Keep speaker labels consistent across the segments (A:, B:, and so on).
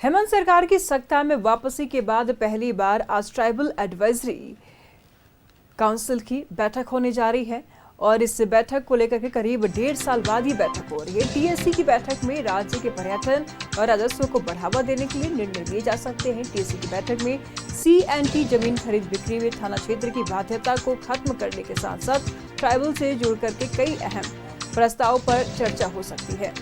A: हेमंत सरकार की सत्ता में वापसी के बाद पहली बार आज ट्राइबल एडवाइजरी काउंसिल की बैठक होने जा रही है और इस बैठक को लेकर के करीब 1.5 साल बाद ही बैठक हो रही है। टीएससी की बैठक में राज्य के पर्यटन और राजस्व को बढ़ावा देने के लिए निर्णय लिए जा सकते हैं। टीएससी की बैठक में सीएनटी जमीन खरीद बिक्री में थाना क्षेत्र की बाध्यता को खत्म करने के साथ साथ ट्राइबल से जुड़ करके कई अहम प्रस्ताव पर चर्चा हो सकती है।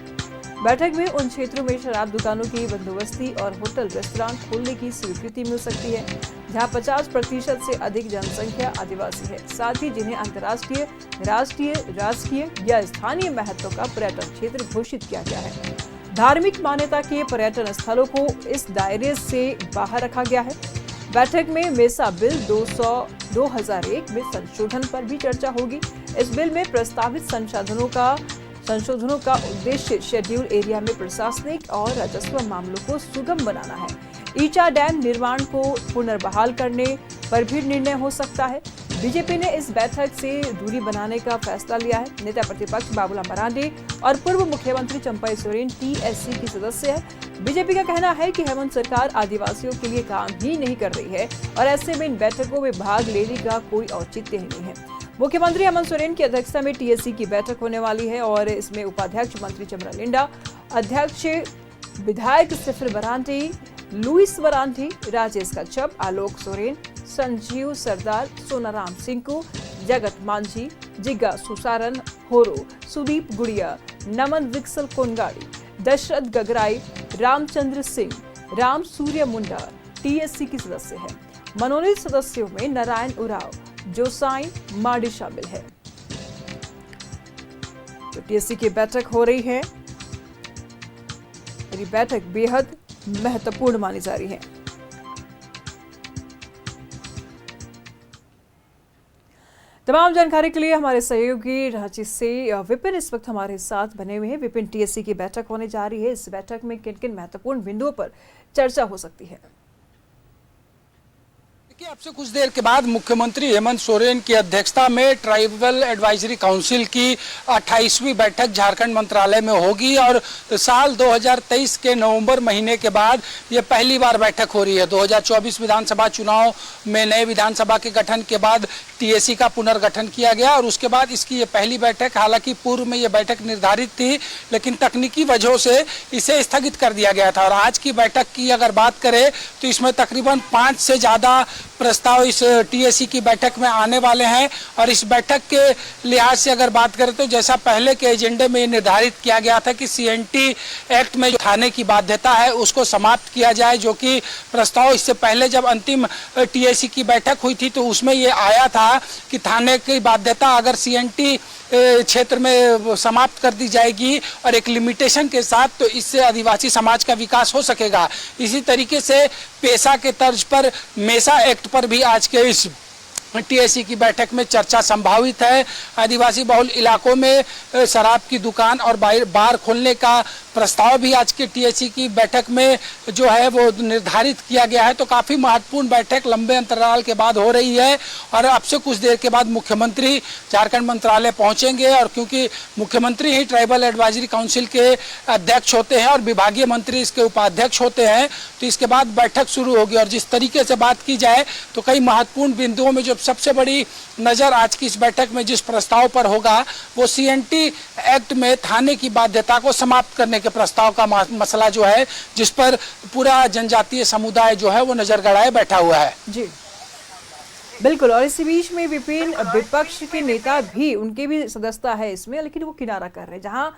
A: बैठक में उन क्षेत्रों में शराब दुकानों की बंदोबस्ती और होटल रेस्तरां खोलने की स्वीकृति मिल सकती है जहां 50% से अधिक जनसंख्या आदिवासी है, साथ ही जिन्हें अंतर्राष्ट्रीय, राष्ट्रीय, राजकीय या स्थानीय महत्व का पर्यटन क्षेत्र घोषित किया गया है। धार्मिक मान्यता के पर्यटन स्थलों को इस दायरे से बाहर रखा गया है। बैठक में मेसा बिल 2001 में संशोधन पर भी चर्चा होगी। इस बिल में प्रस्तावित संशोधनों का उद्देश्य शेड्यूल एरिया में प्रशासनिक और राजस्व मामलों को सुगम बनाना है। ईचा डैम निर्माण को पुनर्बहाल करने पर भी निर्णय हो सकता है। बीजेपी ने इस बैठक से दूरी बनाने का फैसला लिया है। नेता प्रतिपक्ष बाबूलाल मरांडी और पूर्व मुख्यमंत्री चंपई सोरेन टीएससी की सदस्य है। बीजेपी का कहना है कि हेमंत सरकार आदिवासियों के लिए काम ही नहीं कर रही है और ऐसे में इन बैठकों में भाग लेने का कोई औचित्य ही नहीं है। मुख्यमंत्री हेमंत सोरेन की अध्यक्षता में टीएससी की बैठक होने वाली है और इसमें उपाध्यक्ष मंत्री चमरा लिंडा, अध्यक्ष विधायक सिफर बरांटी, लुइस बरांटी, राजेश कच्छप, आलोक सोरेन, संजीव सरदार, सोनाराम सिंकू, जगत मांझी, जिग्गा सुसारन, होरो, सुदीप गुड़िया, नमन विक्सल कोनगाड़ी, दशरथ गगराई, रामचंद्र सिंह, राम सूर्य मुंडा टीएससी की सदस्य है। मनोनीत सदस्यों में नारायण उराव, जोसाइन मार्डी शामिल है। तो टीएससी की बैठक हो रही है। ये बैठक बेहद महत्वपूर्ण मानी जा रही है। तमाम जानकारी के लिए हमारे सहयोगी रांची से विपिन इस वक्त हमारे साथ बने हुए हैं। विपिन, टीएससी की बैठक होने जा रही है, इस बैठक में किन किन महत्वपूर्ण बिंदुओं पर चर्चा हो सकती है?
B: अब से कुछ देर के बाद मुख्यमंत्री हेमंत सोरेन की अध्यक्षता में ट्राइबल एडवाइजरी काउंसिल की 28वीं बैठक झारखंड मंत्रालय में होगी और साल 2023 के नवंबर महीने के बाद ये पहली बार बैठक हो रही है। 2024 विधानसभा चुनाव में नए विधानसभा के गठन के बाद टीएससी का पुनर्गठन किया गया और उसके बाद इसकी ये पहली बैठक, हालांकि पूर्व में ये बैठक निर्धारित थी लेकिन तकनीकी वजहों से इसे स्थगित कर दिया गया था। और आज की बैठक की अगर बात करें तो इसमें तकरीबन 5 से ज़्यादा प्रस्ताव इस टीएससी की बैठक में आने वाले हैं। और इस बैठक के लिहाज से अगर बात करें तो जैसा पहले के एजेंडे में निर्धारित किया गया था कि सीएनटी एक्ट में जो थाने की बाध्यता है उसको समाप्त किया जाए, जो कि प्रस्ताव इससे पहले जब अंतिम टीएससी की बैठक हुई थी तो उसमें ये आया था कि थाने की बाध्यता अगर सीएनटी क्षेत्र में समाप्त कर दी जाएगी और एक लिमिटेशन के साथ, तो इससे आदिवासी समाज का विकास हो सकेगा। इसी तरीके से पेशा के तर्ज पर मेसा एक्ट पर भी आज के इस टीएससी की बैठक में चर्चा संभावित है। आदिवासी बहुल इलाकों में शराब की दुकान और बार खोलने का प्रस्ताव भी आज के टीएससी की बैठक में जो है वो निर्धारित किया गया है। तो काफ़ी महत्वपूर्ण बैठक लंबे अंतराल के बाद हो रही है और अब से कुछ देर के बाद मुख्यमंत्री झारखंड मंत्रालय पहुंचेंगे और क्योंकि मुख्यमंत्री ही ट्राइबल एडवाइजरी काउंसिल के अध्यक्ष होते हैं और विभागीय मंत्री इसके उपाध्यक्ष होते हैं, तो इसके बाद बैठक शुरू होगी। और जिस तरीके से बात की जाए तो कई महत्वपूर्ण बिंदुओं में जो सबसे बड़ी नज़र आज की इस बैठक में जिस प्रस्ताव पर होगा वो सीएनटी एक्ट में थाने की बाध्यता को समाप्त करने के प्रस्ताव का मसला जो है, जिस पर पूरा जनजातीय समुदाय जो है वो नजर गड़ाए बैठा हुआ है।
A: जी बिल्कुल। और इसी बीच में विपिन, विपक्ष के नेता भी, उनकी भी सदस्यता है इसमें, लेकिन वो किनारा कर रहे हैं। जहां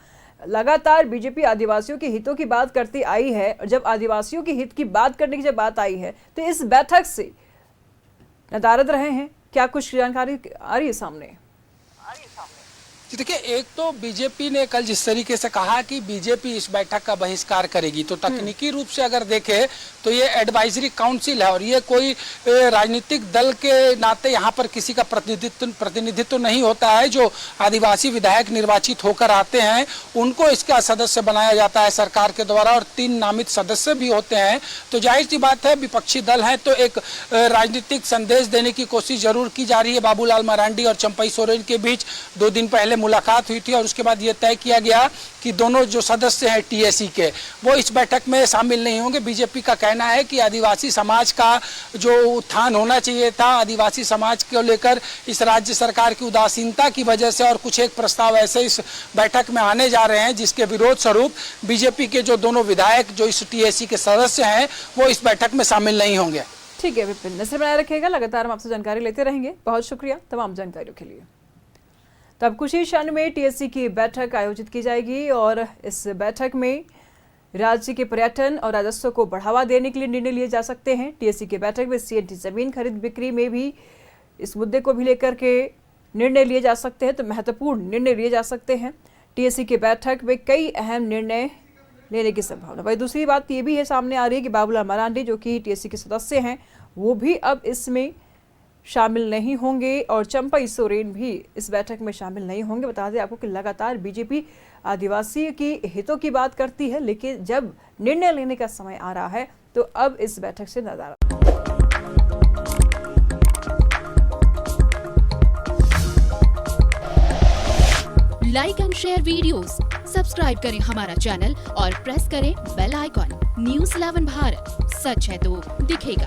A: लगातार बीजेपी आदिवासियों के हितों की बात करती आई है और जब आदिवासियों के हित की बात करने की जब बात आई है तो इस बैठक से नदारद रहे हैं। क्या कुछ जानकारी आ रही है सामने?
B: देखिए, एक तो बीजेपी ने कल जिस तरीके से कहा कि बीजेपी इस बैठक का बहिष्कार करेगी, तो तकनीकी रूप से अगर देखें तो ये एडवाइजरी काउंसिल है और ये कोई राजनीतिक दल के नाते यहाँ पर किसी का प्रतिनिधित्व नहीं होता है। जो आदिवासी विधायक निर्वाचित होकर आते हैं उनको इसका सदस्य बनाया जाता है सरकार के द्वारा और 3 नामित सदस्य भी होते हैं। तो जाहिर सी बात है विपक्षी दल है तो एक राजनीतिक संदेश देने की कोशिश जरूर की जा रही है। बाबूलाल मरांडी और चंपई सोरेन के बीच 2 दिन पहले मुलाकात हुई थी और उसके बाद ये तय किया गया कि दोनों जो सदस्य हैं टीएसी के वो इस बैठक में शामिल नहीं होंगे। बीजेपी का कहना है कि आदिवासी समाज का जो उत्थान होना चाहिए था, आदिवासी समाज को लेकर इस राज्य सरकार की उदासीनता की वजह से और कुछ एक प्रस्ताव ऐसे इस बैठक में आने जा रहे हैं जिसके विरोध स्वरूप बीजेपी के जो दोनों विधायक जो इस टीएसी के सदस्य हैं वो इस बैठक में शामिल नहीं होंगे।
A: ठीक है विपिन, नजर बनाए रखिएगा, लगातार हम आपसे जानकारी लेते रहेंगे। बहुत शुक्रिया तमाम जानकारियों के लिए। तब कुछ ही क्षण में टीएससी की बैठक आयोजित की जाएगी और इस बैठक में राज्य के पर्यटन और राजस्व को बढ़ावा देने के लिए निर्णय लिए जा सकते हैं। टीएससी की बैठक में सीएनटी जमीन खरीद बिक्री में भी इस मुद्दे को भी लेकर के निर्णय लिए जा सकते हैं, तो महत्वपूर्ण निर्णय लिए जा सकते हैं। टीएससी की बैठक में कई अहम निर्णय लेने की संभावना। वही दूसरी बात ये भी है सामने आ रही है कि बाबूलाल मरांडी जो कि टीएससी के सदस्य हैं वो भी अब इसमें शामिल नहीं होंगे और चंपई सोरेन भी इस बैठक में शामिल नहीं होंगे। बता दें आपको कि लगातार बीजेपी आदिवासी की हितों की बात करती है, लेकिन जब निर्णय लेने का समय आ रहा है तो अब इस बैठक से नजर
C: like and share videos, subscribe करें हमारा चैनल और प्रेस करें बेल आइकॉन। न्यूज़ 11 भारत, सच है तो दिखेगा।